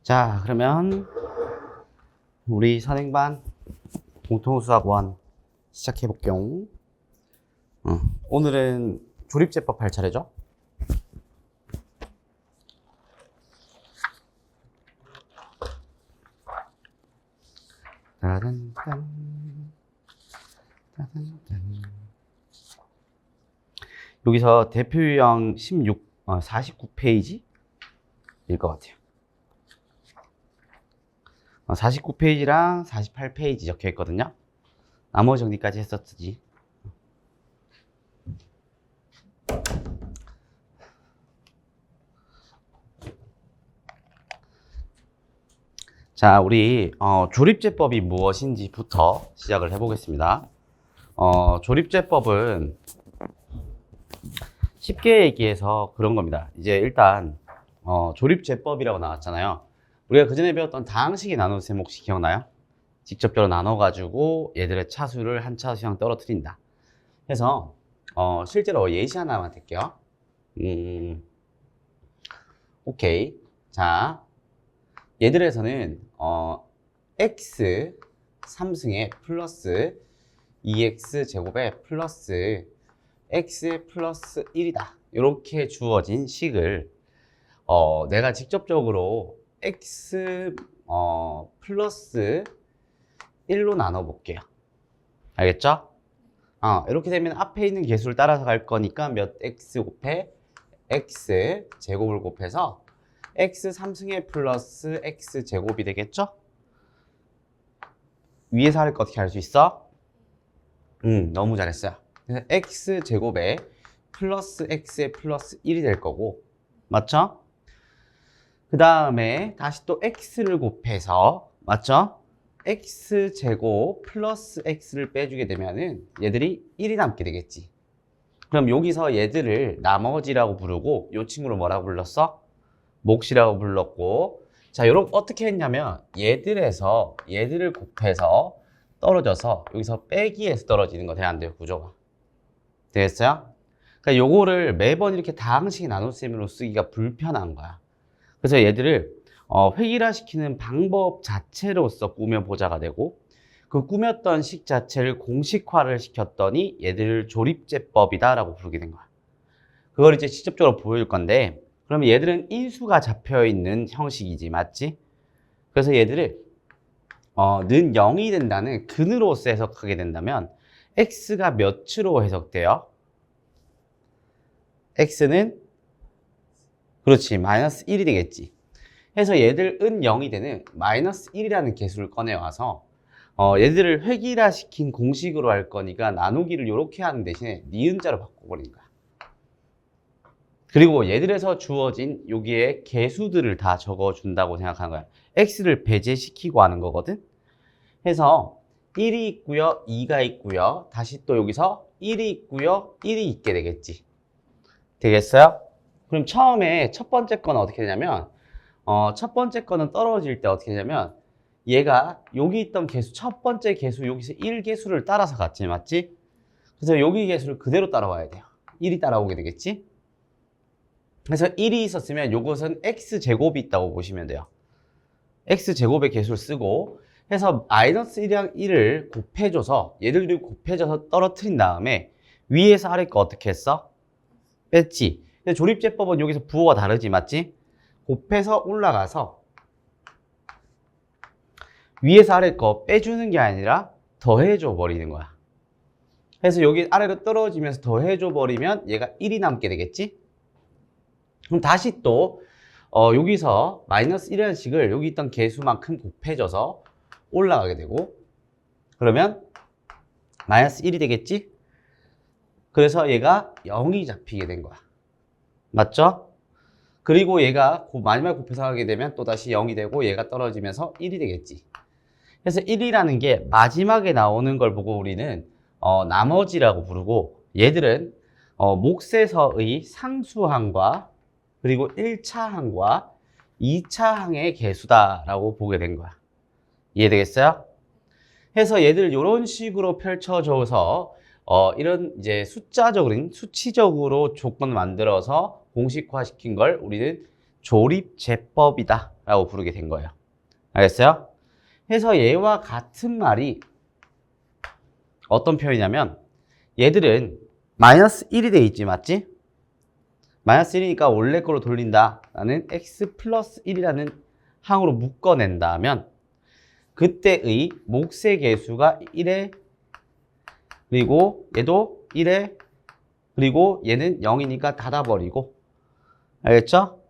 자, 그러면 우리 선행반 공통수학원 시작해 볼게요. 오늘은 조립제법 할 차례죠? 따단단, 따단단. 여기서 대표 유형 49페이지일 것 같아요. 49페이지랑 48페이지 적혀 있거든요. 나머지 정리까지 했었지. 자, 우리 조립제법이 무엇인지부터 시작을 해보겠습니다. 조립제법은 쉽게 얘기해서 그런 겁니다. 이제 일단 조립제법이라고 나왔잖아요. 우리가 그전에 배웠던 다항식의 나눗셈 혹시 기억나요? 직접적으로 나눠가지고 얘들의 차수를 한 차수 이상 떨어뜨린다. 해서 실제로 예시 하나만 드릴게요. 오케이. 자, 얘들에서는 x 3승에 플러스 2x 제곱에 플러스 x에 플러스 1이다. 이렇게 주어진 식을 내가 직접적으로 x 플러스 1로 나눠 볼게요. 알겠죠? 이렇게 되면 앞에 있는 개수를 따라서 갈 거니까 몇 x 곱해 x 제곱을 곱해서 x 3승에 플러스 x 제곱이 되겠죠? 위에서 할 거 어떻게 할 수 있어? 너무 잘했어요. 그래서 x 제곱에 플러스 x에 플러스 1이 될 거고, 맞죠? 그 다음에 다시 또 x를 곱해서, 맞죠? x 제곱 플러스 x를 빼주게 되면은 얘들이 1이 남게 되겠지. 그럼 여기서 얘들을 나머지라고 부르고 이 친구를 뭐라고 불렀어? 몫이라고 불렀고, 자, 요렇게 어떻게 했냐면 얘들을 곱해서 떨어져서 여기서 빼기에서 떨어지는 거 돼야 안 돼요, 구조가. 되겠어요? 그러니까 요거를 매번 이렇게 다항식의 나눗셈으로 쓰기가 불편한 거야. 그래서 얘들을 획일화시키는 방법 자체로서 꾸며보자가 되고, 그 꾸몄던 식 자체를 공식화를 시켰더니 얘들을 조립제법이다 라고 부르게 된 거야. 그걸 이제 직접적으로 보여줄 건데, 그러면 얘들은 인수가 잡혀있는 형식이지, 맞지? 그래서 얘들을 는 0이 된다는 근으로서 해석하게 된다면 x가 몇으로 해석돼요? x는 그렇지, 마이너스 1이 되겠지. 해서 얘들 은 0이 되는 마이너스 1이라는 개수를 꺼내와서 얘들을 획일화시킨 공식으로 할 거니까 나누기를 이렇게 하는 대신에 니은자로 바꿔버린 거야. 그리고 얘들에서 주어진 여기에 개수들을 다 적어준다고 생각하는 거야. x를 배제시키고 하는 거거든. 해서 1이 있고요, 2가 있고요. 다시 또 여기서 1이 있고요, 1이 있게 되겠지. 되겠어요? 그럼 처음에 첫 번째 거는 어떻게 되냐면 첫 번째 거는 떨어질 때 어떻게 되냐면 얘가 여기 있던 개수, 첫 번째 개수 여기서 1개수를 따라서 갔지, 맞지? 그래서 여기 개수를 그대로 따라와야 돼요. 1이 따라오게 되겠지? 그래서 1이 있었으면 요것은 x제곱이 있다고 보시면 돼요. x제곱의 개수를 쓰고 해서 마이너스 1이랑 1을 곱해줘서 얘들도 곱해줘서 떨어뜨린 다음에 위에서 아래 거 어떻게 했어? 뺐지. 근데 조립제법은 여기서 부호가 다르지, 맞지? 곱해서 올라가서 위에서 아래 거 빼주는 게 아니라 더해줘 버리는 거야. 그래서 여기 아래로 떨어지면서 더해줘 버리면 얘가 1이 남게 되겠지? 그럼 다시 또 여기서 마이너스 1이라는 식을 여기 있던 개수만큼 곱해줘서 올라가게 되고, 그러면 마이너스 1이 되겠지? 그래서 얘가 0이 잡히게 된 거야. 맞죠? 그리고 얘가 마지막에 곱해서 하게 되면 또다시 0이 되고 얘가 떨어지면서 1이 되겠지. 그래서 1이라는 게 마지막에 나오는 걸 보고 우리는 나머지라고 부르고, 얘들은 몫에서의 상수항과 그리고 1차 항과 2차 항의 개수다라고 보게 된 거야. 이해되겠어요? 해서 얘들 이런 식으로 펼쳐져서 이런 이제 숫자적으로, 수치적으로 조건을 만들어서 공식화시킨 걸 우리는 조립제법이다 라고 부르게 된 거예요. 알겠어요? 해서 얘와 같은 말이 어떤 표현이냐면 얘들은 마이너스 1이 돼 있지, 맞지? 마이너스 1이니까 원래 거로 돌린다 라는 x 플러스 1이라는 항으로 묶어낸다면 그때의 몫의 개수가 1에 그리고 얘도 1에 그리고 얘는 0이니까 닫아버리고 알겠죠?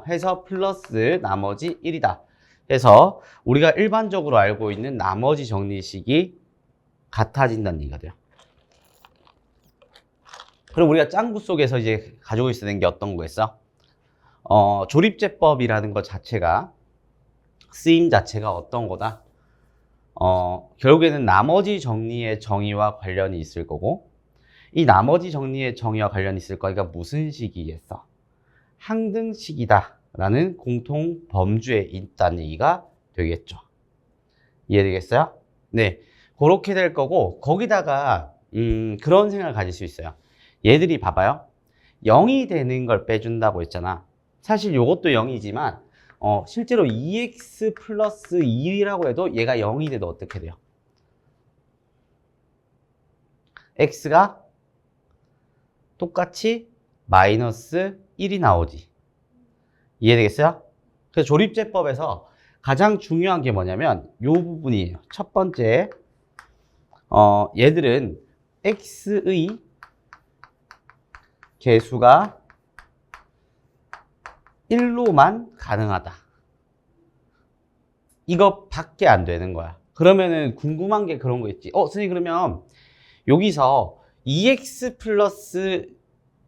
해서 플러스 나머지 1이다. 그래서 우리가 일반적으로 알고 있는 나머지 정리식이 같아진다는 얘기가 돼요. 그럼 우리가 짱구 속에서 이제 가지고 있어야 되는 게 어떤 거겠어? 조립제법이라는 것 자체가 쓰임 자체가 어떤 거다? 결국에는 나머지 정리의 정의와 관련이 있을 거고 이 나머지 정리의 정의와 관련이 있을 거니까 무슨 식이겠어? 항등식이다 라는 공통 범주에 있다는 얘기가 되겠죠. 이해되겠어요? 네, 그렇게 될 거고 거기다가 그런 생각을 가질 수 있어요. 얘들이 봐봐요. 0이 되는 걸 빼준다고 했잖아. 사실 이것도 0이지만 실제로 2x 플러스 2라고 해도 얘가 0이 돼도 어떻게 돼요? x가 똑같이 마이너스 1이 나오지. 이해되겠어요? 그래서 조립제법에서 가장 중요한 게 뭐냐면 이 부분이에요. 첫 번째, 얘들은 x의 개수가 1로만 가능하다. 이거 밖에 안 되는 거야. 그러면은 궁금한 게 그런 거 있지. 선생님 그러면 여기서 2x 플러스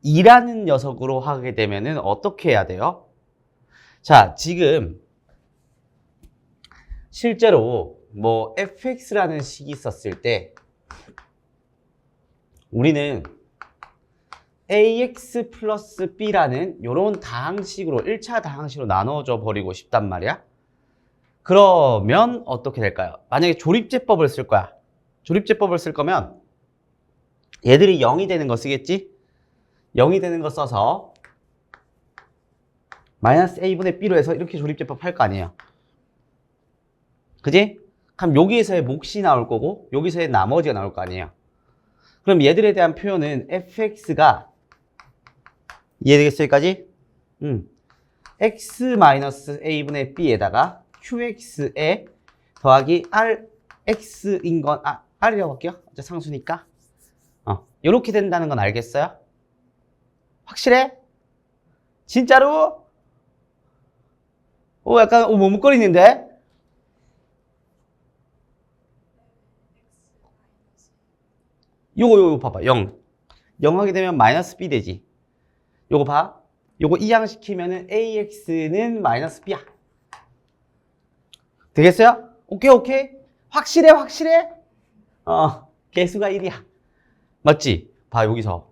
2라는 녀석으로 하게 되면은 어떻게 해야 돼요? 자, 지금 실제로 뭐 fx라는 식이 있었을 때 우리는 ax 플러스 b라는 이런 다항식으로 1차 다항식으로 나눠줘 버리고 싶단 말이야. 그러면 어떻게 될까요? 만약에 조립제법을 쓸 거야. 조립제법을 쓸 거면 얘들이 0이 되는 거 쓰겠지? 0이 되는 거 써서 마이너스 a분의 b로 해서 이렇게 조립제법 할 거 아니에요. 그지? 그럼 여기에서의 몫이 나올 거고 여기서의 나머지가 나올 거 아니에요. 그럼 얘들에 대한 표현은 fx가 이해되겠어요? 여기까지? x-a분의 b에다가 qx에 더하기 rx인 건 r이라고 할게요. 어째 상수니까. 이렇게 된다는 건 알겠어요? 확실해? 진짜로? 약간 머뭇거리는데? 요거 봐봐. 0 하게 되면 마이너스 b 되지. 요거 봐. 요거 이항시키면은 ax는 마이너스 b야. 되겠어요? 오케이. 확실해? 개수가 1이야. 맞지? 봐, 여기서.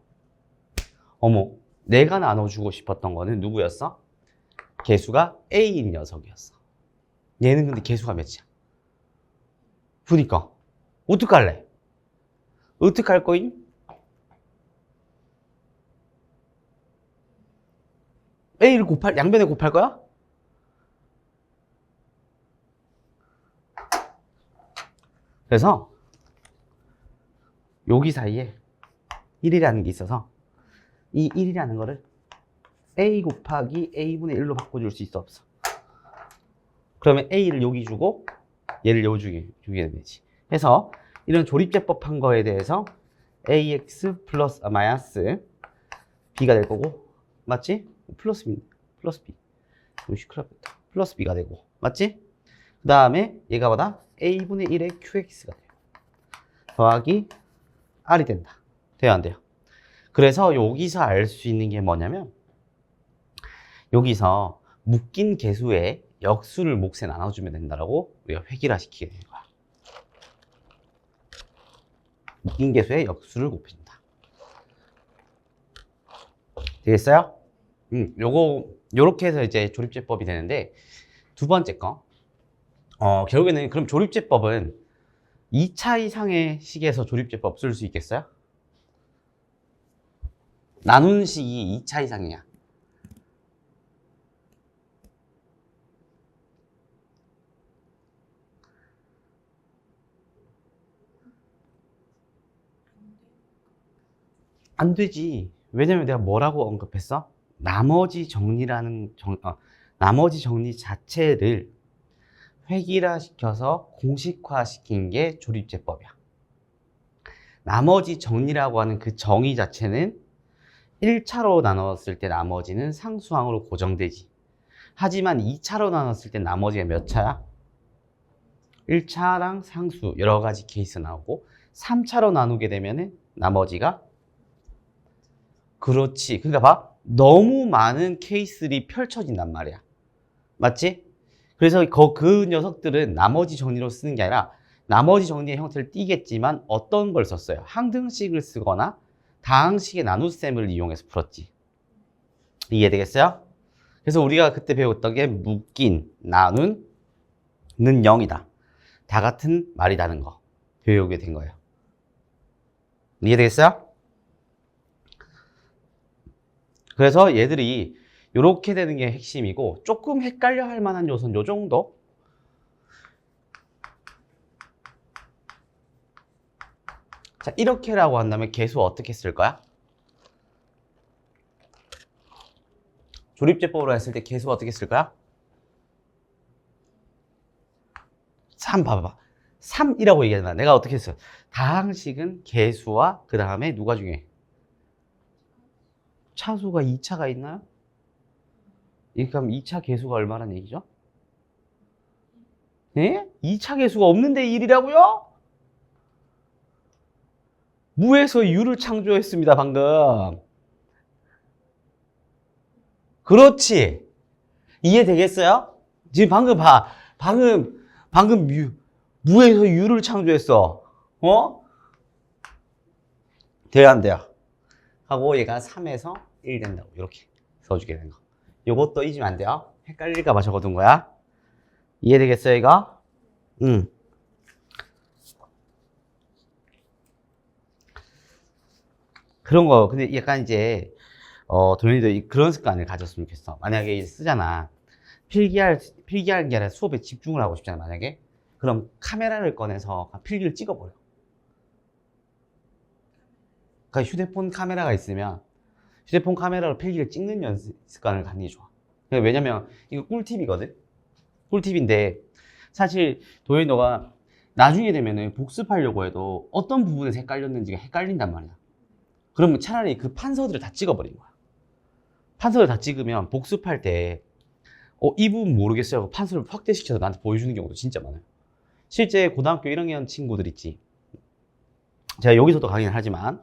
어머, 내가 나눠주고 싶었던 거는 누구였어? 개수가 a인 녀석이었어. 얘는 근데 개수가 몇이야? 그니까. 어떡할래? 어떡할 거임? a를 양변에 곱할 거야? 그래서 여기 사이에 1이라는 게 있어서 이 1이라는 거를 a 곱하기 a분의 1로 바꿔줄 수 있어 없어? 그러면 a를 여기 주고 얘를 여기 주게 되지. 해서 이런 조립제법 한 거에 대해서 ax 플러스 마이너스 b가 될 거고 맞지? 플러스 b 플러스 b가 되고 맞지? 그 다음에 얘가 뭐다? a분의 1의 qx가 돼요. 더하기 r이 된다. 돼요 안 돼요? 그래서 여기서 알 수 있는 게 뭐냐면 여기서 묶인 개수의 역수를 몫에 나눠주면 된다라고 우리가 획일화시키게 되는 거야. 묶인 개수의 역수를 곱해준다. 되겠어요? 요렇게 해서 이제 조립제법이 되는데 두 번째 거. 결국에는 그럼 조립제법은 2차 이상의 식에서 조립제법 쓸 수 있겠어요? 나눈 식이 2차 이상이야. 안 되지. 왜냐면 내가 뭐라고 언급했어? 나머지 정리 자체를 획일화시켜서 공식화시킨 게 조립제법이야. 나머지 정리라고 하는 그 정의 자체는 1차로 나눴을 때 나머지는 상수항으로 고정되지. 하지만 2차로 나눴을 때 나머지가 몇 차야? 1차랑 상수 여러 가지 케이스 나오고 3차로 나누게 되면은 나머지가 그렇지. 그러니까 봐. 너무 많은 케이스들이 펼쳐진단 말이야. 맞지? 그래서 그 녀석들은 나머지 정리로 쓰는 게 아니라 나머지 정리의 형태를 띠겠지만 어떤 걸 썼어요? 항등식을 쓰거나 다항식의 나눗셈을 이용해서 풀었지. 이해되겠어요? 그래서 우리가 그때 배웠던 게 묶인, 나눈, 는 0이다. 다 같은 말이라는 거 배우게 된 거예요. 이해되겠어요? 그래서 얘들이 이렇게 되는 게 핵심이고 조금 헷갈려 할 만한 요소는 요 정도? 자, 이렇게라고 한다면 계수 어떻게 쓸 거야? 조립제법으로 했을 때 계수 어떻게 쓸 거야? 3 봐봐. 3이라고 얘기하잖아. 내가 어떻게 했어? 다항식은 계수와 그 다음에 누가 중요해? 차수가 2차가 있나요? 그럼 2차 계수가 얼마란 얘기죠? 예? 2차 계수가 없는데 1이라고요? 무에서 유를 창조했습니다, 방금. 그렇지. 이해되겠어요? 지금 방금 봐. 방금 무에서 유를 창조했어. 어? 돼야 안 돼요? 하고 얘가 3에서 1 된다고. 이렇게 써주게 되는 거. 요것도 잊으면 안 돼요. 헷갈릴까봐 적어둔 거야. 이해되겠어요, 이거? 응. 그런 거. 근데 약간 이제, 도현이도 그런 습관을 가졌으면 좋겠어. 만약에 이제 쓰잖아. 필기할 게 아니라 수업에 집중을 하고 싶잖아, 만약에. 그럼 카메라를 꺼내서 필기를 찍어버려. 그러니까 휴대폰 카메라가 있으면 휴대폰 카메라로 필기를 찍는 연습 습관을 갖는 게 좋아. 왜냐면 이거 꿀팁이거든. 꿀팁인데 사실 도현이 너가 나중에 되면은 복습하려고 해도 어떤 부분에서 헷갈렸는지가 헷갈린단 말이야. 그러면 차라리 그 판서들을 다 찍어버린 거야. 판서를 다 찍으면 복습할 때 이 부분 모르겠어요 하고 판서를 확대시켜서 나한테 보여주는 경우도 진짜 많아요. 실제 고등학교 1학년 친구들 있지. 제가 여기서도 강의를 하지만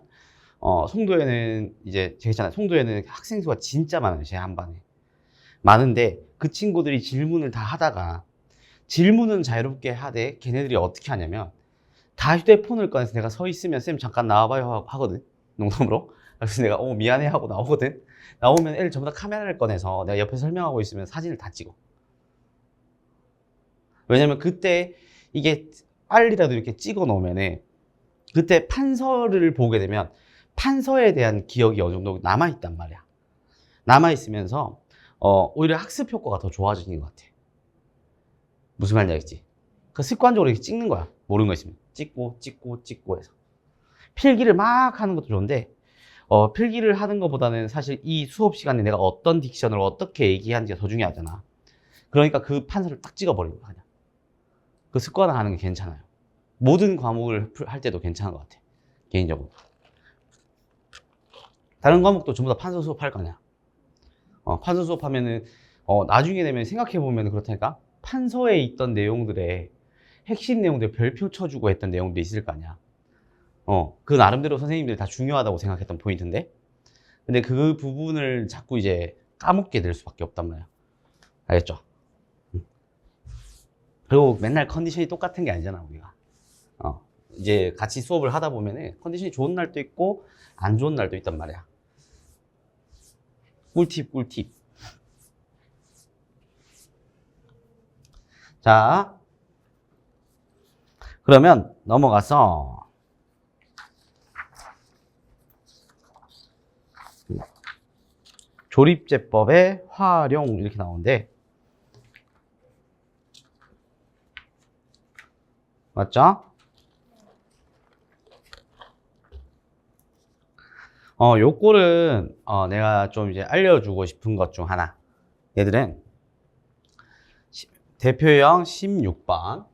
송도에는 이제 제가 있잖아요. 송도에는 학생 수가 진짜 많아요. 제 한 반에. 많은데 그 친구들이 질문을 다 하다가 질문은 자유롭게 하되 걔네들이 어떻게 하냐면 다 휴대폰을 꺼내서 내가 서 있으면 쌤 잠깐 나와봐요 하거든. 농담으로. 그래서 내가 미안해 하고 나오거든. 나오면 애들 전부 다 카메라를 꺼내서 내가 옆에 설명하고 있으면 사진을 다 찍어. 왜냐면 그때 이게 빨리라도 이렇게 찍어 놓으면은 그때 판서를 보게 되면 판서에 대한 기억이 어느 정도 남아있단 말이야. 남아있으면서 오히려 학습 효과가 더 좋아지는 것 같아. 무슨 말인지 알겠지? 그 습관적으로 이렇게 찍는 거야. 모르는 거 있으면 찍고 해서 필기를 막 하는 것도 좋은데 필기를 하는 것보다는 사실 이 수업 시간에 내가 어떤 딕션을 어떻게 얘기하는지가 더 중요하잖아. 그러니까 그 판서를 딱 찍어버리는 거야. 그냥. 그 습관화하는 게 괜찮아요. 모든 과목을 할 때도 괜찮은 것 같아. 개인적으로. 다른 과목도 전부 다 판서 수업할 거 아니야. 판서 수업하면은 나중에 되면 생각해보면 그렇다니까 판서에 있던 내용들의 핵심 내용들 별표 쳐주고 했던 내용도 있을 거 아니야. 그 나름대로 선생님들이 다 중요하다고 생각했던 포인트인데 근데 그 부분을 자꾸 이제 까먹게 될 수밖에 없단 말이야. 알겠죠? 그리고 맨날 컨디션이 똑같은 게 아니잖아 우리가. 이제 같이 수업을 하다 보면은 컨디션이 좋은 날도 있고 안 좋은 날도 있단 말이야. 꿀팁. 자, 그러면 넘어가서 조립제법의 활용 이렇게 나오는데 맞죠? 요 꼴은 내가 좀 이제 알려주고 싶은 것 중 하나. 얘들은 대표형 16번.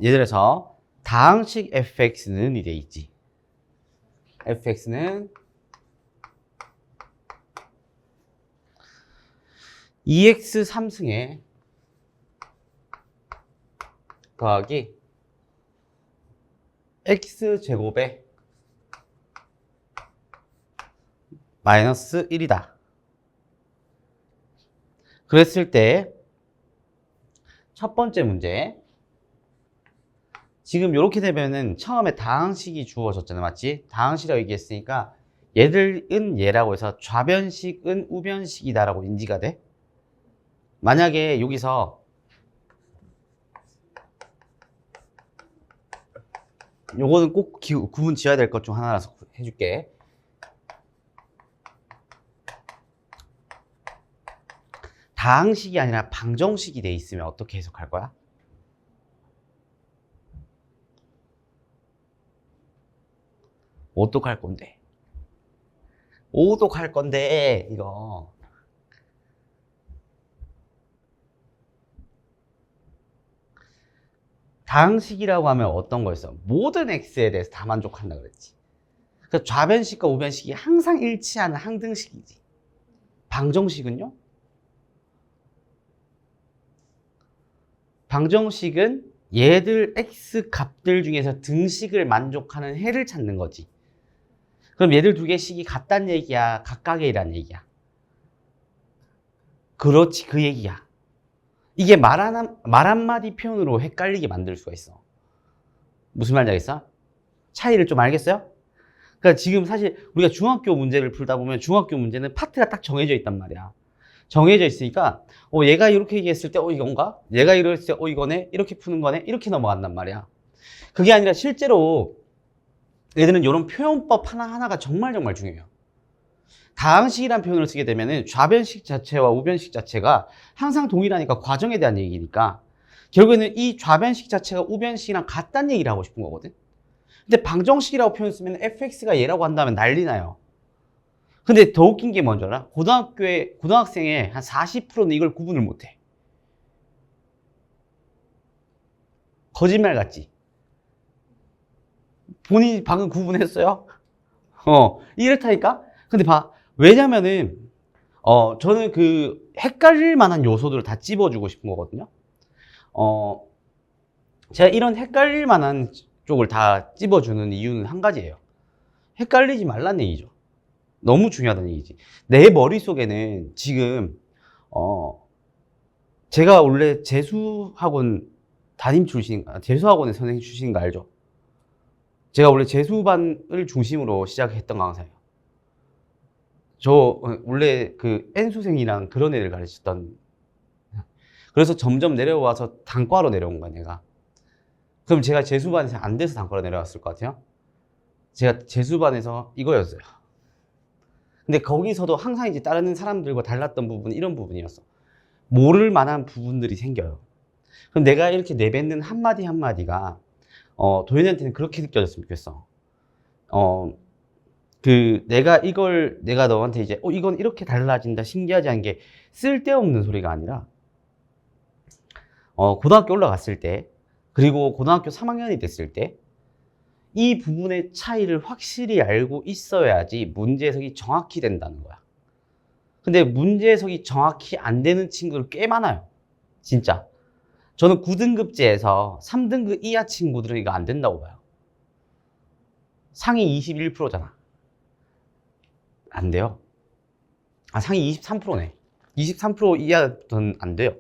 예를 들어서 다항식 fx는 이래 있지. fx는 2x 3승에 더하기 x제곱에 마이너스 1이다. 그랬을 때 첫 번째 문제, 지금 이렇게 되면은 처음에 다항식이 주어졌잖아, 맞지? 다항식이라고 얘기했으니까 얘들은 얘라고 해서 좌변식은 우변식이다라고 인지가 돼. 만약에 여기서 요거는 꼭 구분 지어야 될 것 중 하나라서 해줄게. 다항식이 아니라 방정식이 돼 있으면 어떻게 해석할 거야? 오똑할 건데. 오똑할 건데, 이거. 다항식이라고 하면 어떤 거였어? 모든 x에 대해서 다 만족한다 그랬지. 그러니까 좌변식과 우변식이 항상 일치하는 항등식이지. 방정식은요? 방정식은 얘들 x 값들 중에서 등식을 만족하는 해를 찾는 거지. 그럼 얘들 두 개 식이 같단 얘기야, 각각이란 얘기야? 그렇지, 그 얘기야. 이게 말 한마디 표현으로 헷갈리게 만들 수가 있어. 무슨 말인지 알겠어? 차이를 좀 알겠어요? 그러니까 지금 사실 우리가 중학교 문제를 풀다 보면 중학교 문제는 파트가 딱 정해져 있단 말이야. 정해져 있으니까 얘가 이렇게 얘기했을 때 이건가? 얘가 이랬을 때 이거네? 이렇게 푸는 거네? 이렇게 넘어간단 말이야. 그게 아니라 실제로 얘들은 이런 표현법 하나하나가 정말 중요해요. 다항식이란 표현을 쓰게 되면은 좌변식 자체와 우변식 자체가 항상 동일하니까 과정에 대한 얘기니까 결국에는 이 좌변식 자체가 우변식이랑 같다는 얘기를 하고 싶은 거거든. 근데 방정식이라고 표현 쓰면 fx가 얘라고 한다면 난리 나요. 근데 더 웃긴 게 뭔지 알아? 고등학생의 한 40%는 이걸 구분을 못해. 거짓말 같지? 본인이 방금 구분했어요? 이렇다니까? 근데 봐. 왜냐면은, 저는 그 헷갈릴 만한 요소들을 다 찝어주고 싶은 거거든요. 제가 이런 헷갈릴 만한 쪽을 다 찝어주는 이유는 한 가지예요. 헷갈리지 말란 얘기죠. 너무 중요하다는 얘기지. 내 머릿속에는 지금, 제가 원래 재수학원 재수학원의 선생님 출신인 거 알죠? 제가 원래 재수반을 중심으로 시작했던 강사예요. 저 원래 그 N수생이랑 그런 애들 가르쳤던. 그래서 점점 내려와서 단과로 내려온 거야, 내가. 그럼 제가 재수반에서 안 돼서 단과로 내려왔을 것 같아요? 제가 재수반에서 이거였어요. 근데 거기서도 항상 이제 다른 사람들과 달랐던 부분은 이런 부분이었어. 모를 만한 부분들이 생겨요. 그럼 내가 이렇게 내뱉는 한마디 한마디가 도현이한테는 그렇게 느껴졌으면 좋겠어. 내가 너한테 이제 이건 이렇게 달라진다, 신기하지 않은 게 쓸데없는 소리가 아니라 고등학교 올라갔을 때, 그리고 고등학교 3학년이 됐을 때 이 부분의 차이를 확실히 알고 있어야지 문제 해석이 정확히 된다는 거야. 근데 문제 해석이 정확히 안 되는 친구들 꽤 많아요. 진짜. 저는 9등급제에서 3등급 이하 친구들은 이거 안 된다고 봐요. 상위 21%잖아. 안 돼요. 상위 23%네. 23% 이하는 안 돼요.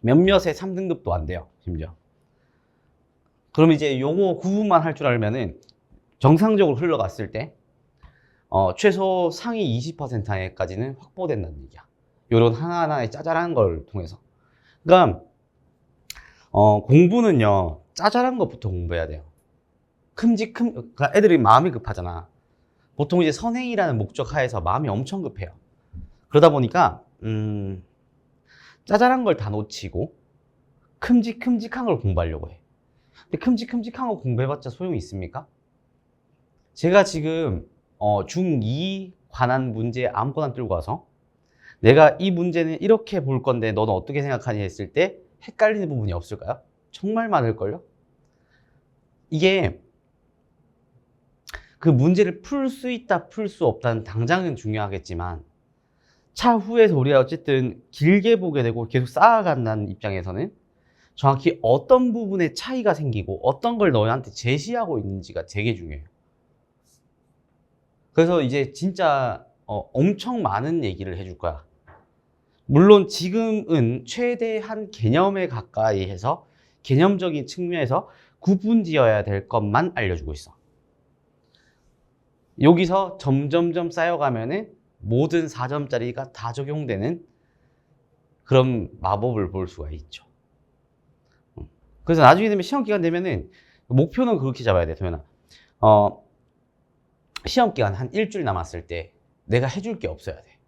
몇몇의 3등급도 안 돼요, 심지어. 그럼 이제 요거 구분만 할 줄 알면은 정상적으로 흘러갔을 때 최소 상위 20%까지는 확보된다는 얘기야. 요런 하나하나의 짜잘한 걸 통해서. 그러니까 공부는요, 짜잘한 것부터 공부해야 돼요. 그러니까 애들이 마음이 급하잖아. 보통 이제 선행이라는 목적 하에서 마음이 엄청 급해요. 그러다 보니까 짜잘한 걸 다 놓치고 큼직큼직한 걸 공부하려고 해. 근데 큼직큼직한 거 공부해봤자 소용이 있습니까? 제가 지금 중2 관한 문제 아무거나 들고 와서 내가 이 문제는 이렇게 볼 건데 너는 어떻게 생각하니 했을 때 헷갈리는 부분이 없을까요? 정말 많을걸요? 이게 그 문제를 풀 수 있다, 풀 수 없다는 당장은 중요하겠지만 차후에서 우리가 어쨌든 길게 보게 되고 계속 쌓아간다는 입장에서는 정확히 어떤 부분에 차이가 생기고 어떤 걸 너희한테 제시하고 있는지가 되게 중요해요. 그래서 이제 진짜 엄청 많은 얘기를 해줄 거야. 물론 지금은 최대한 개념에 가까이 해서 개념적인 측면에서 구분지어야 될 것만 알려주고 있어. 여기서 점점점 쌓여가면은 모든 4점짜리가 다 적용되는 그런 마법을 볼 수가 있죠. 그래서 나중에 되면 시험 기간 되면은 목표는 그렇게 잡아야 돼, 도현아. 시험 기간 한 일주일 남았을 때 내가 해줄 게 없어야 돼.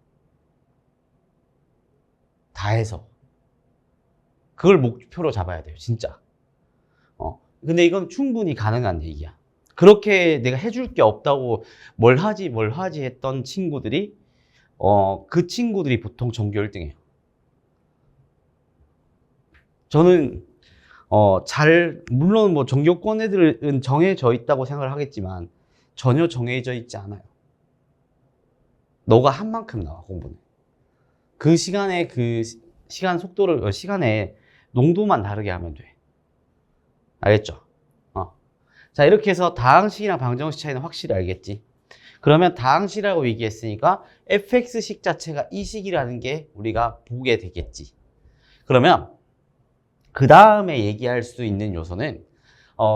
다 해서. 그걸 목표로 잡아야 돼요, 진짜. 근데 이건 충분히 가능한 얘기야. 그렇게 내가 해줄 게 없다고 뭘 하지 했던 친구들이 그 친구들이 보통 전교 1등이에요. 저는 물론 뭐 전교권 애들은 정해져 있다고 생각을 하겠지만 전혀 정해져 있지 않아요. 너가 한 만큼 나와, 공부는. 그 시간에 시간의 농도만 다르게 하면 돼. 알겠죠? 자, 이렇게 해서 다항식이랑 방정식 차이는 확실히 알겠지? 그러면 다항식이라고 얘기했으니까 fx식 자체가 이 식이라는 게 우리가 보게 되겠지. 그러면 그 다음에 얘기할 수 있는 요소는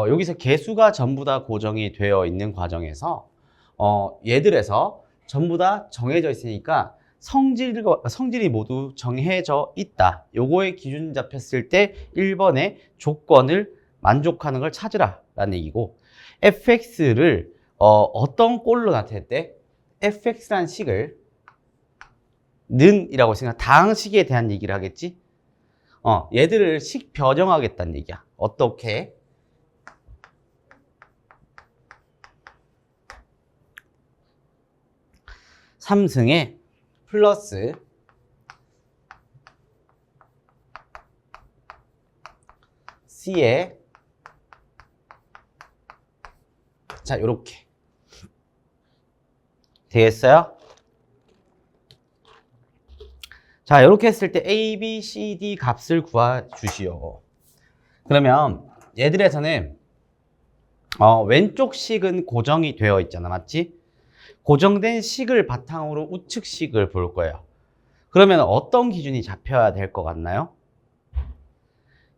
여기서 개수가 전부 다 고정이 되어 있는 과정에서 얘들에서 전부 다 정해져 있으니까 성질이 모두 정해져 있다. 요거에 기준 잡혔을 때 1번의 조건을 만족하는 걸 찾으라 라는 얘기고, fx를 어떤 꼴로 나타낼 때 fx라는 식을 는이라고 생각, 다항식에 대한 얘기를 하겠지. 얘들을 식 변형하겠다는 얘기야. 어떻게? 삼승에 플러스 C에 자, 요렇게 되겠어요? 자, 요렇게 했을 때 A, B, C, D 값을 구해 주시오. 그러면 얘들에서는 왼쪽 식은 고정이 되어 있잖아, 맞지? 고정된 식을 바탕으로 우측식을 볼 거예요. 그러면 어떤 기준이 잡혀야 될 것 같나요?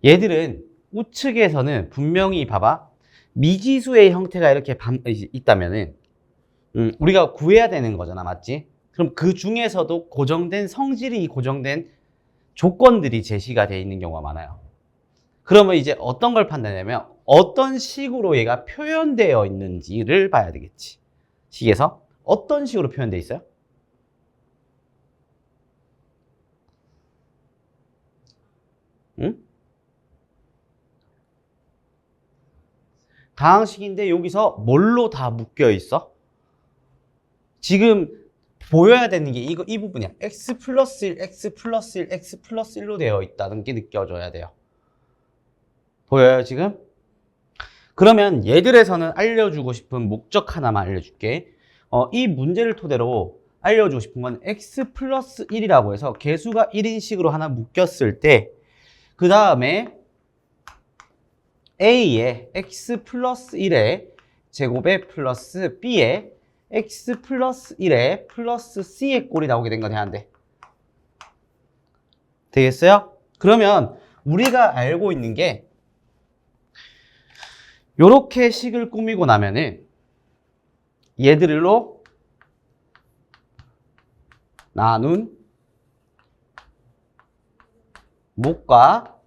얘들은 우측에서는 분명히 봐봐, 미지수의 형태가 이렇게 있다면은 우리가 구해야 되는 거잖아, 맞지? 그럼 그 중에서도 성질이 고정된 조건들이 제시가 되어 있는 경우가 많아요. 그러면 이제 어떤 걸 판단하냐면 어떤 식으로 얘가 표현되어 있는지를 봐야 되겠지. 식에서 어떤 식으로 표현되어 있어요? 응? 다항식인데 여기서 뭘로 다 묶여 있어? 지금 보여야 되는 게 이 부분이야. x 플러스 1, x 플러스 1, x 플러스 1로 되어 있다는 게 느껴져야 돼요. 보여요, 지금? 그러면 얘들에서는 알려주고 싶은 목적 하나만 알려줄게. 이 문제를 토대로 알려주고 싶은 건 x 플러스 1이라고 해서 개수가 1인 식으로 하나 묶였을 때, 그 다음에 a에 x 플러스 1의 제곱에 플러스 b에 x 플러스 1에 플러스 c의 꼴이 나오게 된 거 돼야 안 돼? 되겠어요? 그러면 우리가 알고 있는 게 요렇게 식을 꾸미고 나면은 얘들로 나눈 목과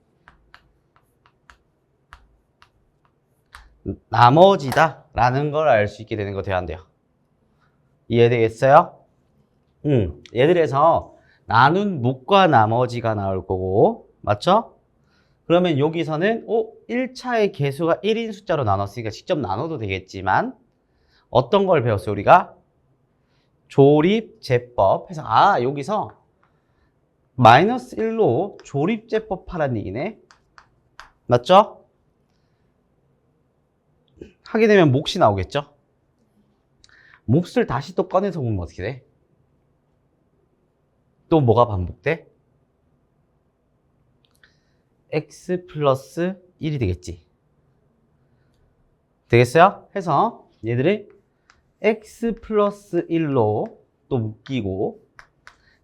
나머지다 라는 걸 알 수 있게 되는 거 돼야 안 돼요? 이해되겠어요? 얘들에서 나눈 목과 나머지가 나올 거고, 맞죠? 그러면 여기서는 1차의 개수가 1인 숫자로 나눴으니까 직접 나눠도 되겠지만 어떤 걸 배웠어요 우리가? 조립제법 해서 여기서 마이너스 1로 조립제법 하라는 얘기네. 맞죠? 하게 되면 몫이 나오겠죠? 몫을 다시 또 꺼내서 보면 어떻게 돼? 또 뭐가 반복돼? x 플러스 1이 되겠지. 되겠어요? 해서 얘들을 x 플러스 1로 또 묶이고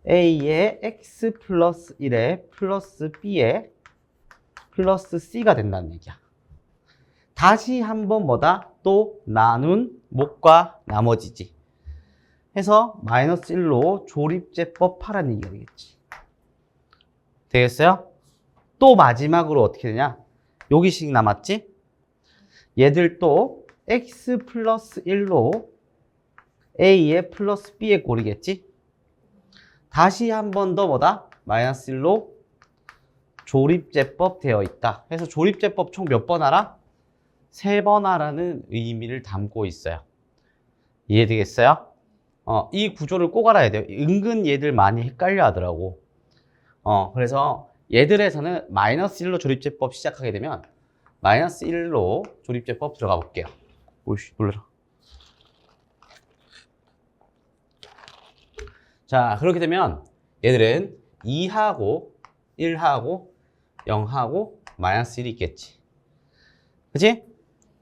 a의 x 플러스 1에 플러스 b에 플러스 c가 된다는 얘기야. 다시 한번 뭐다? 또 나눈 몫과 나머지지. 해서 마이너스 1로 조립제법 하라는 얘기가 되겠지. 되겠어요? 또 마지막으로 어떻게 되냐? 여기씩 남았지? 얘들 또 x 플러스 1로 a의 플러스 b의 꼴이겠지? 다시 한 번 더 뭐다? 마이너스 1로 조립제법 되어 있다. 그래서 조립제법 총 몇 번 하라? 3번 하라는 의미를 담고 있어요. 이해되겠어요? 이 구조를 꼭 알아야 돼요. 은근 얘들 많이 헷갈려 하더라고. 그래서 얘들에서는 마이너스 1로 조립제법 시작하게 되면 마이너스 1로 조립제법 들어가 볼게요. 오이씨, 놀래라. 자, 그렇게 되면 얘들은 2하고 1하고 0하고 마이너스 1이 있겠지. 그치?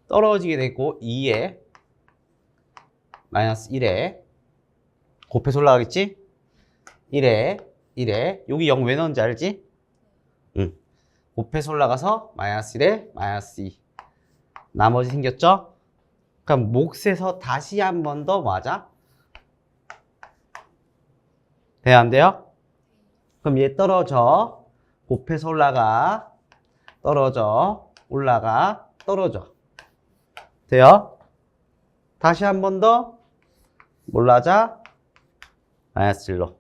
떨어지게 되고 2에 마이너스 1에 곱해서 올라가겠지? 1에 여기 0 왜 넣은지 알지? 응. 곱해서 올라가서 마이너스 1에 마이너스 2 나머지 생겼죠? 그럼 몫에서 다시 한 번 더 맞아? 돼요 안 돼요? 그럼 얘 떨어져 곱해서 올라가 떨어져 올라가 떨어져 돼요? 다시 한 번 더 몰라자 마이너스 1로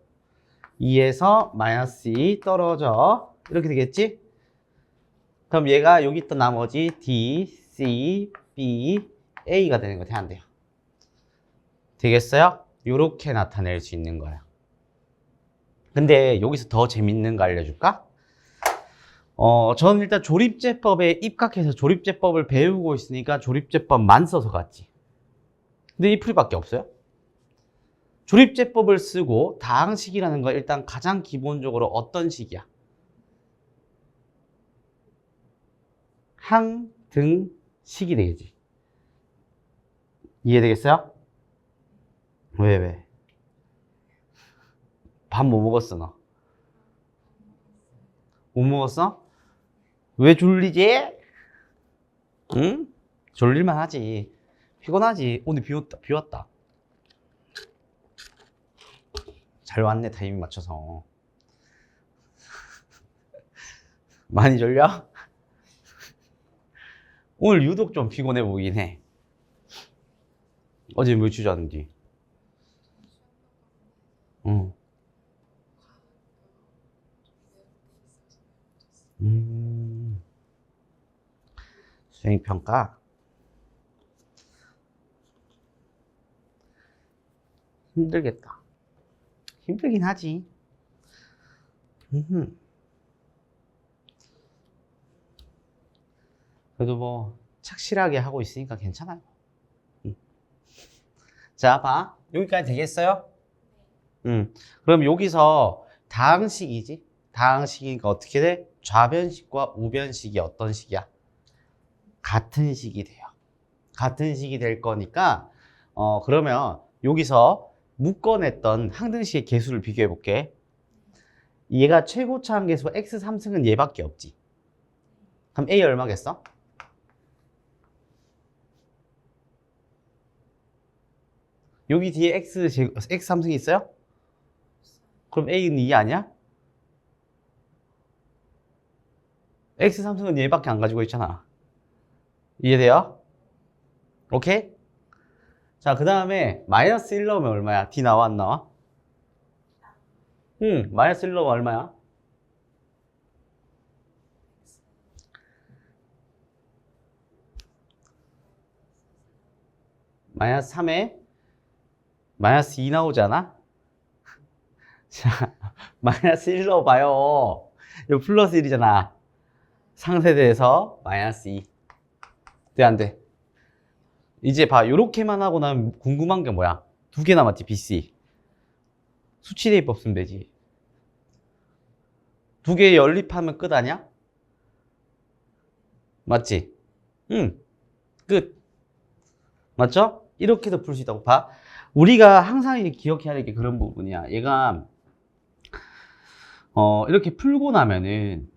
2에서 마이너스 2 떨어져 이렇게 되겠지? 그럼 얘가 여기 있던 나머지 D, C, B, A가 되는 거 돼야 안 돼요? 되겠어요? 이렇게 나타낼 수 있는 거예요. 근데 여기서 더 재밌는 거 알려줄까? 저는 일단 조립제법에 입각해서 조립제법을 배우고 있으니까 조립제법만 써서 갔지. 근데 이 풀이밖에 없어요. 조립제법을 쓰고 다항식이라는 거 일단 가장 기본적으로 어떤 식이야? 항등식이 되겠지. 이해되겠어요? 왜? 밥 뭐 먹었어 너? 못 먹었어? 왜 졸리지? 응? 졸릴만 하지. 피곤하지. 오늘 비 왔다. 잘 왔네, 타이밍 맞춰서. 많이 졸려? 오늘 유독 좀 피곤해 보이긴 해. 어제 몇 주 잤는지. 응. 수행평가? 힘들겠다. 힘들긴 하지. 그래도 뭐 착실하게 하고 있으니까 괜찮아요. 자, 봐. 여기까지 되겠어요? 그럼 여기서 다항식이지? 다항식이니까 어떻게 돼? 좌변식과 우변식이 어떤 식이야? 같은 식이 돼요. 같은 식이 될 거니까 그러면 여기서 묶어냈던 항등식의 개수를 비교해 볼게. 얘가 최고차 항계수 x 3승은 얘밖에 없지. 그럼 a 얼마겠어? 여기 뒤에 x 3승이 있어요? 그럼 a는 2 아니야? x 3승은 얘밖에 안 가지고 있잖아. 이해돼요? 오케이? 자, 그 다음에 마이너스 1 넣으면 얼마야? d 나와 안 나와? 마이너스 1 넣으면 얼마야? 마이너스 3에 마이너스 2 나오잖아? 자, 마이너스 1 넣어봐요. 이거 플러스 1이잖아. 상세대에서 마이너스 2. 돼, 안 돼? 이제 봐. 요렇게만 하고 나면 궁금한 게 뭐야? 두 개 남았지, BC. 수치 대입법 쓰면 되지. 두 개 연립하면 끝 아니야? 맞지? 응. 끝. 맞죠? 이렇게도 풀 수 있다고 봐. 우리가 항상 기억해야 될 게 그런 부분이야. 얘가 이렇게 풀고 나면은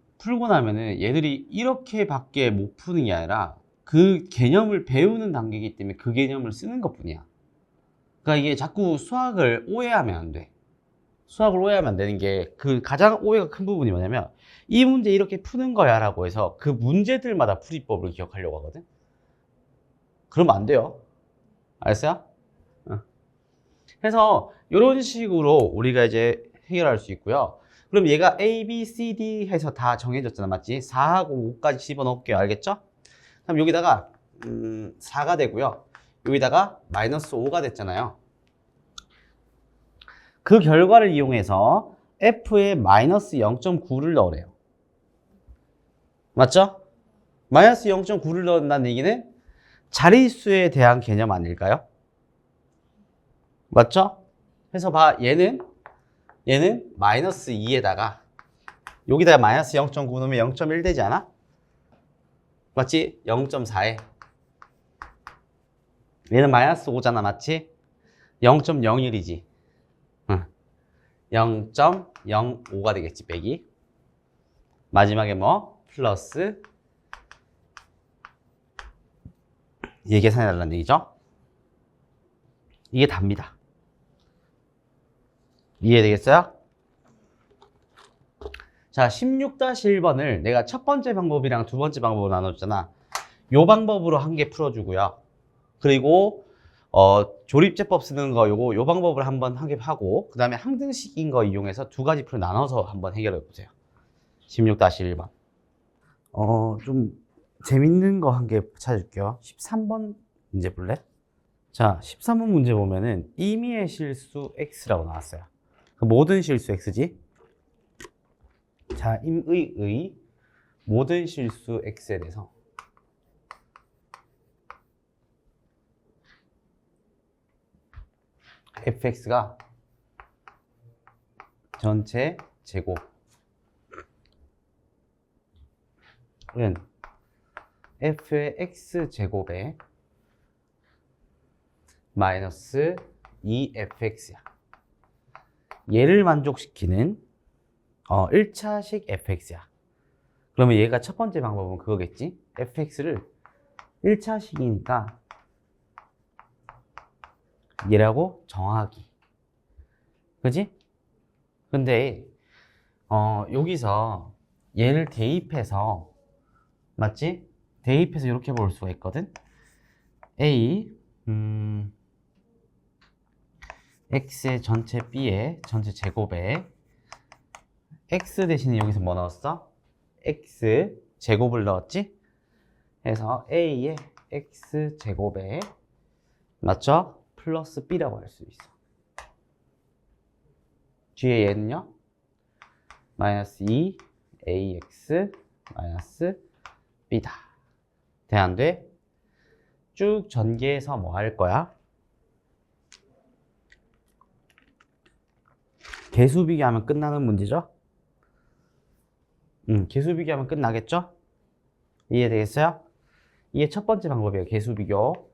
얘들이 이렇게밖에 못 푸는 게 아니라 그 개념을 배우는 단계이기 때문에 그 개념을 쓰는 것뿐이야. 그러니까 이게 자꾸 수학을 오해하면 안 돼. 수학을 오해하면 안 되는 게 그 가장 오해가 큰 부분이 뭐냐면 이 문제 이렇게 푸는 거야 라고 해서 그 문제들마다 풀이법을 기억하려고 하거든. 그러면 안 돼요. 알았어요? 그래서 이런 식으로 우리가 이제 해결할 수 있고요. 그럼 얘가 A, B, C, D 해서 다 정해졌잖아. 맞지? 4하고 5까지 집어넣을게요. 알겠죠? 그럼 여기다가 4가 되고요. 여기다가 마이너스 5가 됐잖아요. 그 결과를 이용해서 F에 마이너스 0.9를 넣으래요. 맞죠? 마이너스 0.9를 넣는다는 얘기는 자릿수에 대한 개념 아닐까요? 맞죠? 그래서 봐, 얘는 마이너스 2에다가 여기다가 마이너스 0.9 넣으면 0.1 되지 않아? 맞지? 0.4에 얘는 마이너스 5잖아. 맞지? 0.01이지. 0.05가 되겠지. 빼기 마지막에 뭐? 플러스 얘 계산해 달라는 얘기죠. 이게 답니다. 이해되겠어요? 자, 16-1번을 내가 첫 번째 방법이랑 두 번째 방법으로 나눠줬잖아. 요 방법으로 한 개 풀어주고요. 그리고 조립제법 쓰는 거 요 방법을 한번 한 개 하고 그 다음에 항등식인 거 이용해서 두 가지 풀 나눠서 한번 해결해 보세요. 16-1번. 좀 재밌는 거 한 개 찾아줄게요. 13번 문제 볼래? 자, 13번 문제 보면은 임의의 실수 x라고 나왔어요. 그 모든 실수 x지? 자, 임의의 모든 실수 x에 대해서 fx가 전체 제곱은 f의 x제곱에 마이너스 2fx야. 얘를 만족시키는 1차식 fx야. 그러면 얘가 첫 번째 방법은 그거겠지? fx를 1차식이니까 얘라고 정하기. 그지? 근데 여기서 얘를 대입해서 맞지? 대입해서 이렇게 볼 수가 있거든. A x의 전체 b의 전체 제곱에 x 대신에 여기서 뭐 넣었어? x 제곱을 넣었지? 그래서 a의 x 제곱에 맞죠? 플러스 b라고 할 수 있어. 뒤에 얘는요? 마이너스 2 ax 마이너스 b다. 돼, 안 돼? 쭉 전개해서 뭐 할 거야? 개수 비교하면 끝나는 문제죠? 개수 비교하면 끝나겠죠? 이해되겠어요? 이게 첫 번째 방법이에요. 개수 비교.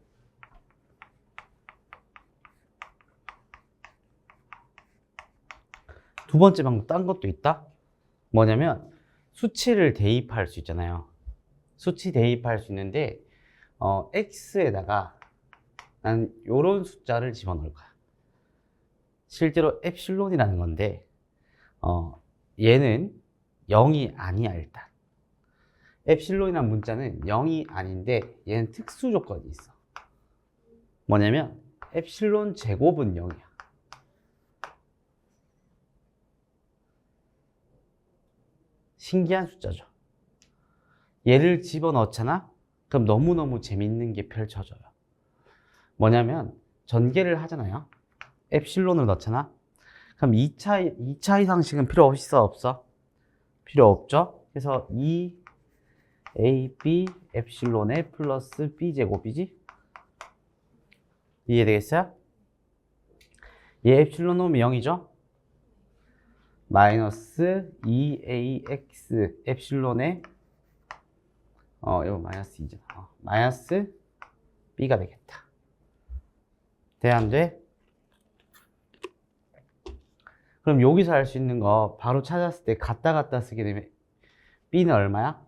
두 번째 방법 딴 것도 있다? 뭐냐면 수치를 대입할 수 있잖아요. 수치 대입할 수 있는데 x에다가 난 요런 숫자를 집어넣을 거야. 실제로 엡실론이라는 건데 얘는 0이 아니야. 일단 엡실론이라는 문자는 0이 아닌데 얘는 특수 조건이 있어. 뭐냐면 엡실론 제곱은 0이야. 신기한 숫자죠. 얘를 집어넣잖아? 그럼 너무너무 재밌는 게 펼쳐져요. 뭐냐면 전개를 하잖아요. 엡실론을 넣잖아. 그럼 2차 이상식은 필요 없어 없어? 필요 없죠. 그래서 2ab 엡실론에 플러스 b제곱이지. 이해되겠어요? 얘 엡실론 놓으면 0이죠. 마이너스 2ax 엡실론에 이거 마이너스 2잖아. 마이너스 b가 되겠다. 돼, 안 돼? 그럼 여기서 할 수 있는 거 바로 찾았을 때 갖다 쓰게 되면 b는 얼마야?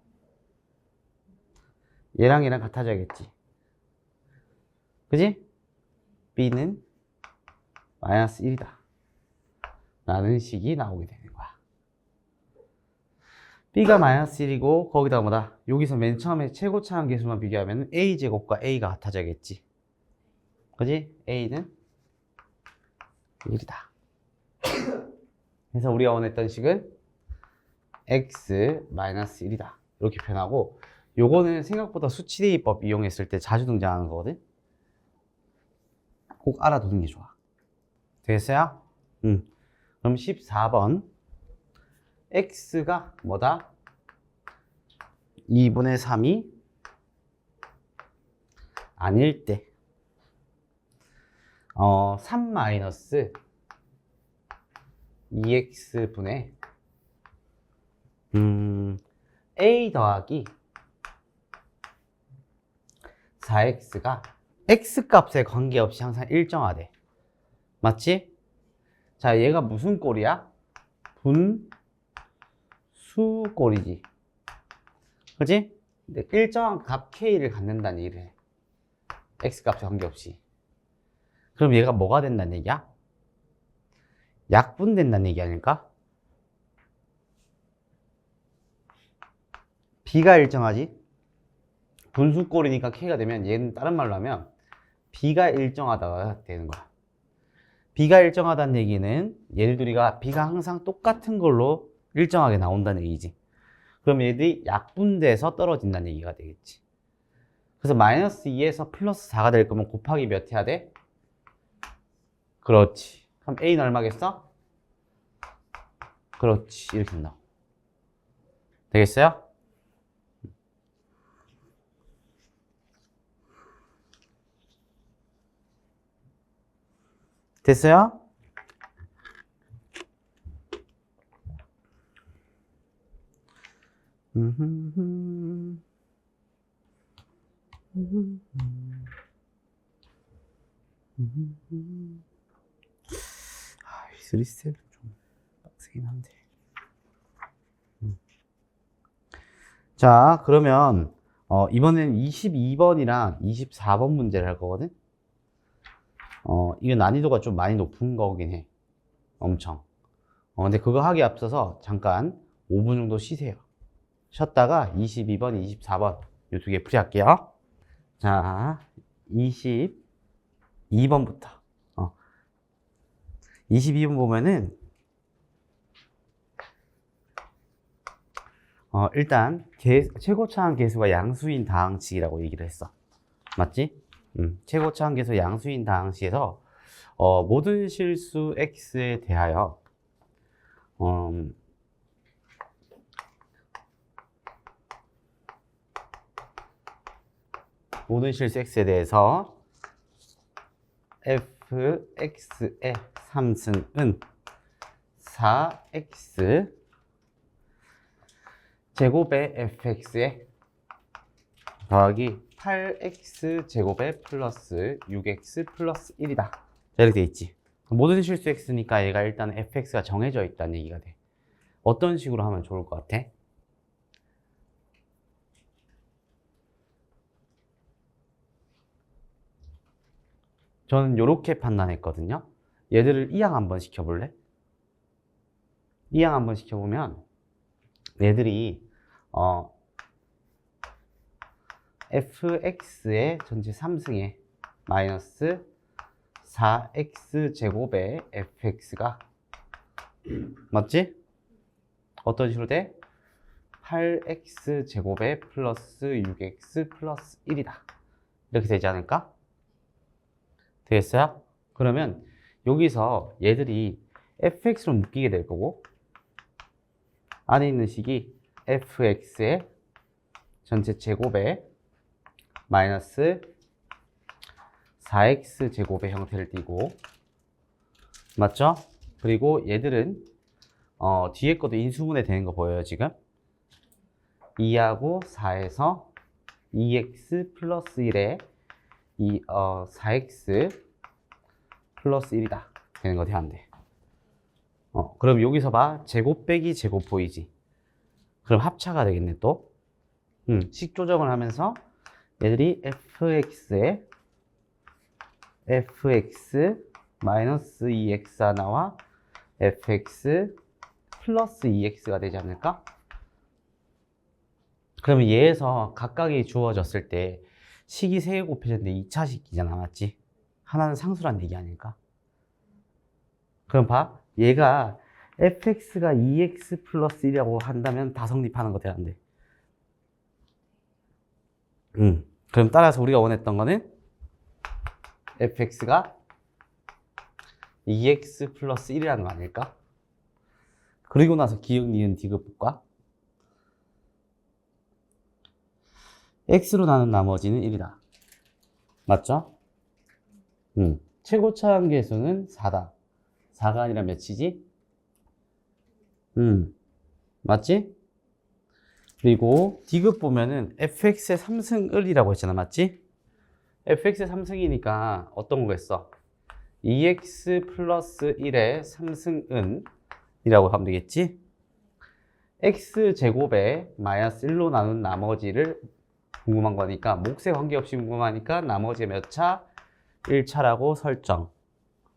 얘랑 얘랑 같아져야겠지. 그지? b는 마이너스 1이다. 라는 식이 나오게 되는 거야. b가 마이너스 1이고 거기다 뭐다? 여기서 맨 처음에 최고차항 계수만 비교하면 a제곱과 a가 같아져야겠지. 그지? a는 1이다. 그래서 우리가 원했던 식은 x-1이다. 이렇게 표현하고, 요거는 생각보다 수치대입법 이용했을 때 자주 등장하는 거거든. 꼭 알아두는 게 좋아. 되겠어요? 그럼 14번 x가 뭐다? 2분의 3이 아닐 때 3 마이너스 2x분의 a 더하기 4x가 x값에 관계없이 항상 일정하대. 맞지? 자, 얘가 무슨 꼴이야? 분수꼴이지. 그치? 근데 일정한 값 k를 갖는다는 얘기를 해. x값에 관계없이. 그럼 얘가 뭐가 된다는 얘기야? 약분된다는 얘기 아닐까? b가 일정하지? 분수꼴이니까 k가 되면 얘는 다른 말로 하면 b가 일정하다가 되는 거야. b가 일정하다는 얘기는 얘들 둘이가 b가 항상 똑같은 걸로 일정하게 나온다는 얘기지. 그럼 얘들이 약분돼서 떨어진다는 얘기가 되겠지. 그래서 마이너스 2에서 플러스 4가 될 거면 곱하기 몇 해야 돼? 그렇지. 그럼 a는 얼마겠어? 그렇지. 이렇게 된다. 되겠어요? 됐어요? 쓰리스텝 좀 빡세긴 한데. 자, 그러면 이번에는 22번이랑 24번 문제를 할 거거든. 이거 난이도가 좀 많이 높은 거긴 해. 엄청. 근데 그거 하기 앞서서 잠깐 5분 정도 쉬세요. 쉬었다가 22번, 24번 이 두 개 풀이할게요. 자, 22번부터. 22번 보면은 일단 최고차항 계수가 양수인 다항식이라고 얘기를 했어. 맞지? 최고차항 계수 양수인 다항식에서 모든 실수 x에 대하여 모든 실수 x에 대해서 fx의 3승은 4x 제곱의 fx에 더하기 8x 제곱에 플러스 6x 플러스 1이다. 자, 이렇게 돼 있지. 모든 실수 x니까 얘가 일단 fx가 정해져 있다는 얘기가 돼. 어떤 식으로 하면 좋을 것 같아? 저는 이렇게 판단했거든요. 얘들을 이항 한번 시켜볼래? 이항 한번 시켜보면 얘들이 fx의 전체 3승에 마이너스 4x 제곱의 fx가 맞지? 어떤 식으로 돼? 8x 제곱에 플러스 6x 플러스 1이다. 이렇게 되지 않을까? 되겠어요? 그러면 여기서 얘들이 fx로 묶이게 될 거고 안에 있는 식이 fx의 전체 제곱에 마이너스 4x 제곱의 형태를 띠고 맞죠? 그리고 얘들은 뒤에 것도 인수분해 되는 거 보여요 지금? 2하고 4에서 2x 플러스 1에 4x 플러스 1이다 되는 거 돼야 돼. 그럼 여기서 봐. 제곱 빼기 제곱 보이지? 그럼 합차가 되겠네 또. 식 조정을 하면서 얘들이 fx에 fx 마이너스 2x 하나와 fx 플러스 2x가 되지 않을까? 그러면 얘에서 각각이 주어졌을 때 식이 3개 곱해졌는데 2차 식이잖아, 맞지? 하나는 상수란 얘기 아닐까? 그럼 봐. 얘가 fx가 2x 플러스 1이라고 한다면 다 성립하는 거 돼야 안 돼. 그럼 따라서 우리가 원했던 거는 fx가 2x 플러스 1이라는 거 아닐까? 그리고 나서 기억, 니은, 디귿 볼까? x로 나눈 나머지는 1이다. 맞죠? 최고차항 계수는 4다. 4가 아니라 몇이지? 맞지? 그리고 디귿 보면은 fx의 3승을이라고 했잖아. 맞지? fx의 3승이니까 어떤 거겠어? 2x 플러스 1의 3승은 이라고 하면 되겠지? x제곱에 마이너스 1로 나눈 나머지를 궁금한 거니까 몫에 관계없이 궁금하니까 나머지 몇 차? 1차라고 설정.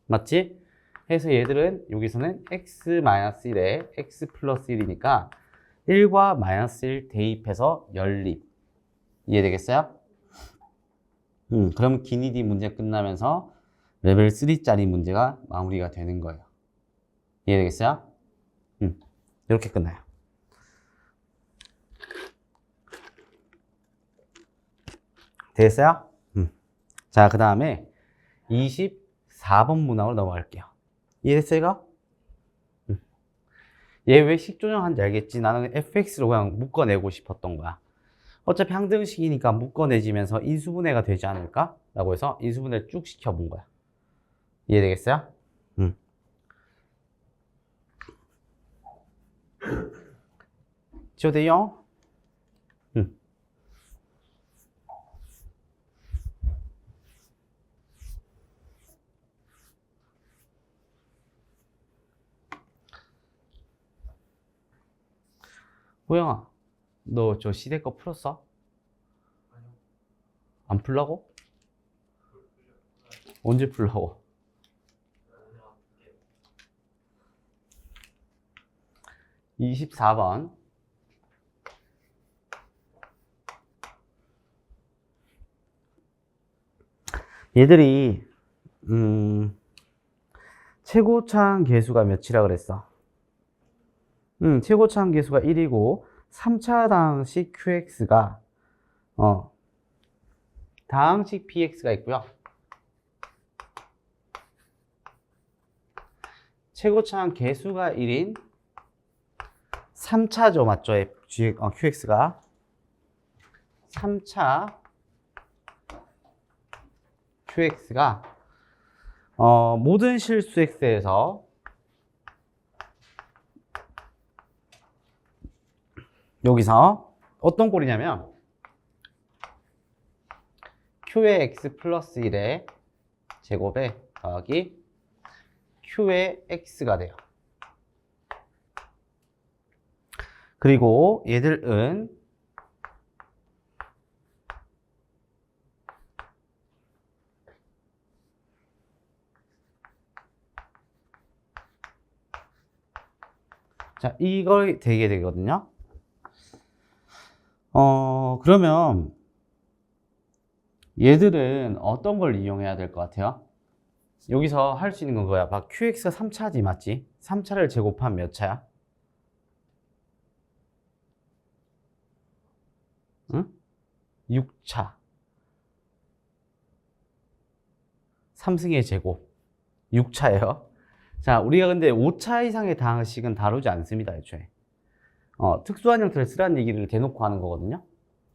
맞지? 해서 얘들은 여기서는 x-1에 x 플러스 1이니까 1과 마이너스 1 대입해서 연립. 이해되겠어요? 그럼 기니디 문제 끝나면서 레벨 3짜리 문제가 마무리가 되는 거예요. 이해되겠어요? 이렇게 끝나요. 되겠어요? 자, 그 다음에 24번 문항으로 넘어갈게요. 이해됐어요, 이거? 얘 왜 식 조정하는지 알겠지? 나는 fx로 그냥 묶어내고 싶었던 거야. 어차피 항등식이니까 묶어내지면서 인수분해가 되지 않을까? 라고 해서 인수분해를 쭉 시켜본 거야. 이해되겠어요? 지워돼요? 호영아, 너 저 시대 거 풀었어? 안 풀라고? 언제 풀라고? (24번) 얘들이 최고차항 계수가 몇이라 그랬어? 최고차항 계수가 1이고 3차당식 qx가 다항식 px가 있고요. 최고차항 계수가 1인 3차죠, 맞죠? qx가 3차 qx가 모든 실수 x에서 여기서 어떤 꼴이냐면 q의 x 플러스 1의 제곱에 더하기 q의 x가 돼요. 그리고 얘들은 자, 이걸 되게 되거든요. 그러면 얘들은 어떤 걸 이용해야 될 것 같아요? 여기서 할 수 있는 건 거야. 막 qx가 3차지, 맞지? 3차를 제곱하면 몇 차야? 응? 6차. 3승의 제곱 6차예요. 자, 우리가 근데 5차 이상의 다항식은 다루지 않습니다, 애초에. 특수한 형태를 쓰라는 얘기를 대놓고 하는 거거든요.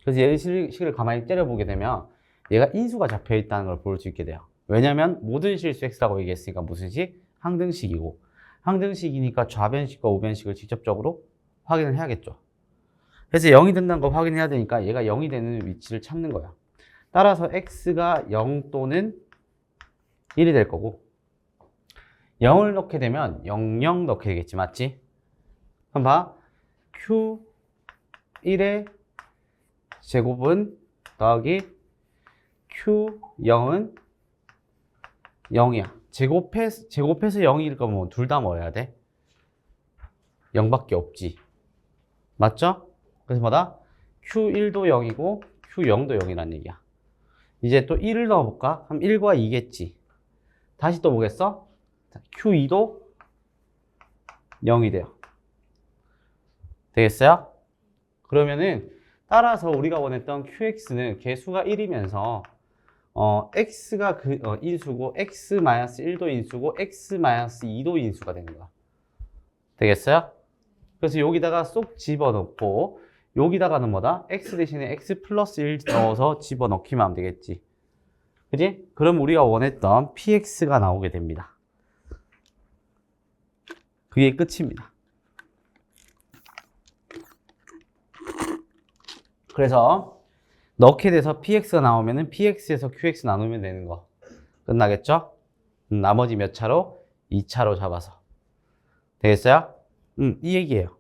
그래서 예식을 가만히 때려보게 되면 얘가 인수가 잡혀 있다는 걸 볼 수 있게 돼요. 왜냐면 모든 실수 x라고 얘기했으니까 무슨 식? 항등식이고, 항등식이니까 좌변식과 우변식을 직접적으로 확인을 해야겠죠. 그래서 0이 된다는 거 확인해야 되니까 얘가 0이 되는 위치를 찾는 거야. 따라서 x가 0 또는 1이 될 거고, 0을 넣게 되면 00 넣게 되겠지, 맞지? 그럼 봐. Q1의 제곱은 더하기 Q0은 0이야. 제곱해서 0일 거면 둘 다 뭐 해야 돼? 0밖에 없지. 맞죠? 그래서 뭐다? Q1도 0이고 Q0도 0이란 얘기야. 이제 또 1을 넣어볼까? 그럼 1과 2겠지. 다시 또 보겠어? Q2도 0이 돼요. 되겠어요? 그러면은 따라서 우리가 원했던 QX는 개수가 1이면서 X가 인수고 X-1도 인수고 X-2도 인수가 되는 거야. 되겠어요? 그래서 여기다가 쏙 집어넣고 여기다가는 뭐다? X 대신에 X 플러스 1 넣어서 집어넣기만 하면 되겠지. 그지? 그럼 우리가 원했던 PX가 나오게 됩니다. 그게 끝입니다. 그래서 넣게 돼서 PX가 나오면은 PX에서 QX 나누면 되는 거. 끝나겠죠? 나머지 몇 차로? 2차로 잡아서. 되겠어요? 이 얘기예요.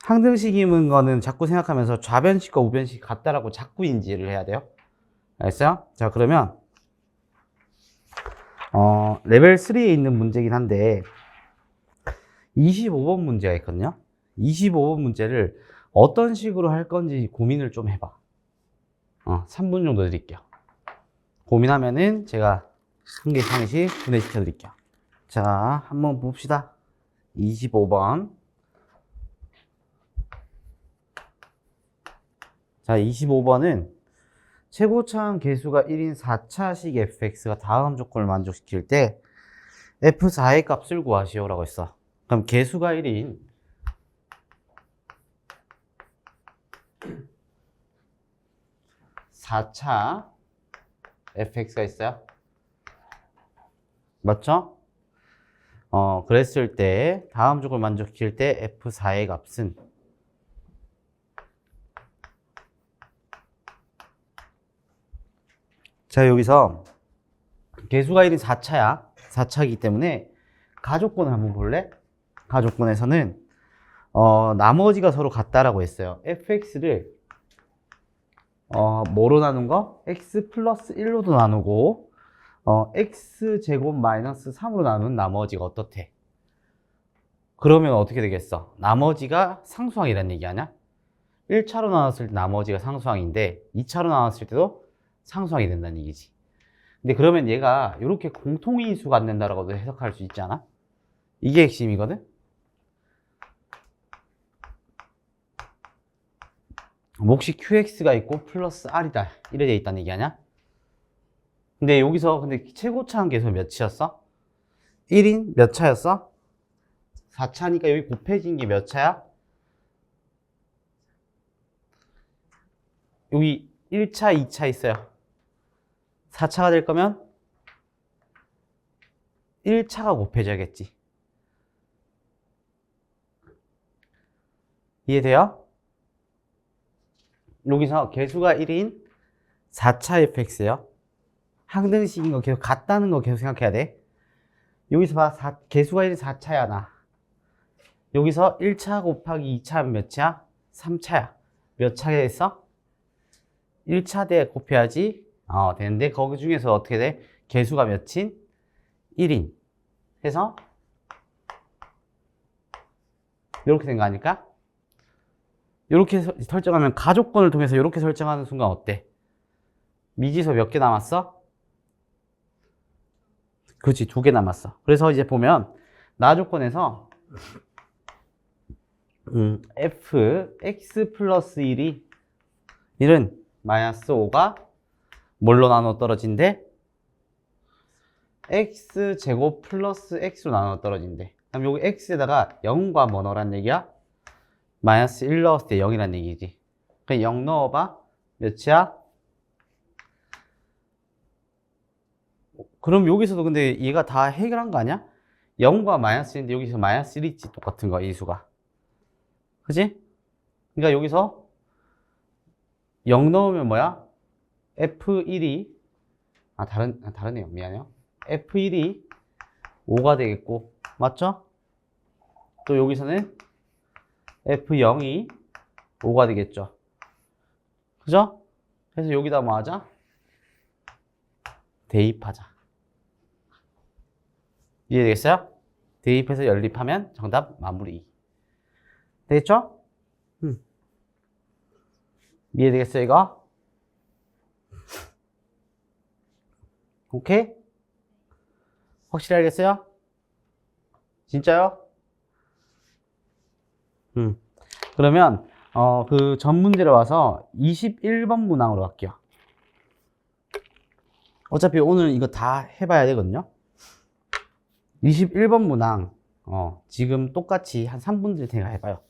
항등식인 거는 자꾸 생각하면서 좌변식과 우변식이 같다라고 자꾸 인지를 해야 돼요. 알겠어요? 자, 그러면 레벨 3에 있는 문제긴 한데 25번 문제가 있거든요. 25번 문제를 어떤 식으로 할 건지 고민을 좀 해봐. 3분 정도 드릴게요. 고민하면은 제가 한 개씩 한 개씩 분해시켜 드릴게요. 자, 한번 봅시다. 25번. 자, 25번은 최고차항 개수가 1인 4차식 fx가 다음 조건을 만족시킬 때 f4의 값을 구하시오라고 했어. 그럼 개수가 1인 4차 fx가 있어요. 맞죠? 그랬을 때 다음 조건을 만족시킬 때 f4의 값은 자, 여기서 개수가 1인 4차야. 4차이기 때문에 가족권을 한번 볼래? 가족권에서는 나머지가 서로 같다라고 했어요. fx를 뭐로 나눈 거? x 플러스 1로도 나누고 x제곱 마이너스 3으로 나눈 나머지가 어떻대? 그러면 어떻게 되겠어? 나머지가 상수항이라는 얘기 아니야? 1차로 나눴을 때 나머지가 상수항인데 2차로 나눴을 때도 상수항이 된다는 얘기지. 근데 그러면 얘가 이렇게 공통인수가 안 된다라고도 해석할 수 있지 않아? 이게 핵심이거든? 몫이 QX가 있고 플러스 R이다. 이래 돼 있다는 얘기 아니야? 근데 여기서 최고차항 개수 몇 치였어? 1인 몇 차였어? 4차니까 여기 곱해진 게 몇 차야? 여기 1차, 2차 있어요. 4차가 될 거면 1차가 곱해져야겠지. 이해돼요? 여기서 개수가 1인 4차 fx예요. 항등식인 거 계속 같다는 거 계속 생각해야 돼. 여기서 봐. 개수가 1인 4차야, 나. 여기서 1차 곱하기 2차 몇 차야? 3차야. 몇 차가 있어? 1차 대 곱해야지 되는데 거기 중에서 어떻게 돼? 개수가 몇인? 1인 해서 이렇게 된 거 아닐까? 이렇게 설정하면 가족권을 통해서 이렇게 설정하는 순간 어때? 미지수 몇 개 남았어? 그렇지, 2개 남았어. 그래서 이제 보면 나조건에서 f x 플러스 1은 마이너스 5가 뭘로 나눠 떨어진대? x제곱 플러스 x로 나눠 떨어진대. 그럼 여기 x에다가 0과 뭐 넣으란 얘기야? 마이너스 1 넣었을 때 0이란 얘기지. 그냥 0 넣어봐. 몇이야? 그럼 여기서도 근데 얘가 다 해결한 거 아니야? 0과 마이너스 1인데 여기서 마이너스 1 있지. 똑같은 거, 이 수가. 그지? 그러니까 여기서 0 넣으면 뭐야? F1이 다르네요. 미안해요. F1이 5가 되겠고, 맞죠? 또 여기서는 F0이 5가 되겠죠. 그죠? 그래서 여기다 뭐 하자? 대입하자. 이해되겠어요? 대입해서 연립하면 정답 마무리. 되겠죠? 이해되겠어요, 이거? 오케이? 확실히 알겠어요? 진짜요? 그러면 그 전 문제로 와서 21번 문항으로 갈게요. 어차피 오늘 이거 다 해봐야 되거든요. 21번 문항 지금 똑같이 한 3분 들 테니까 해봐요.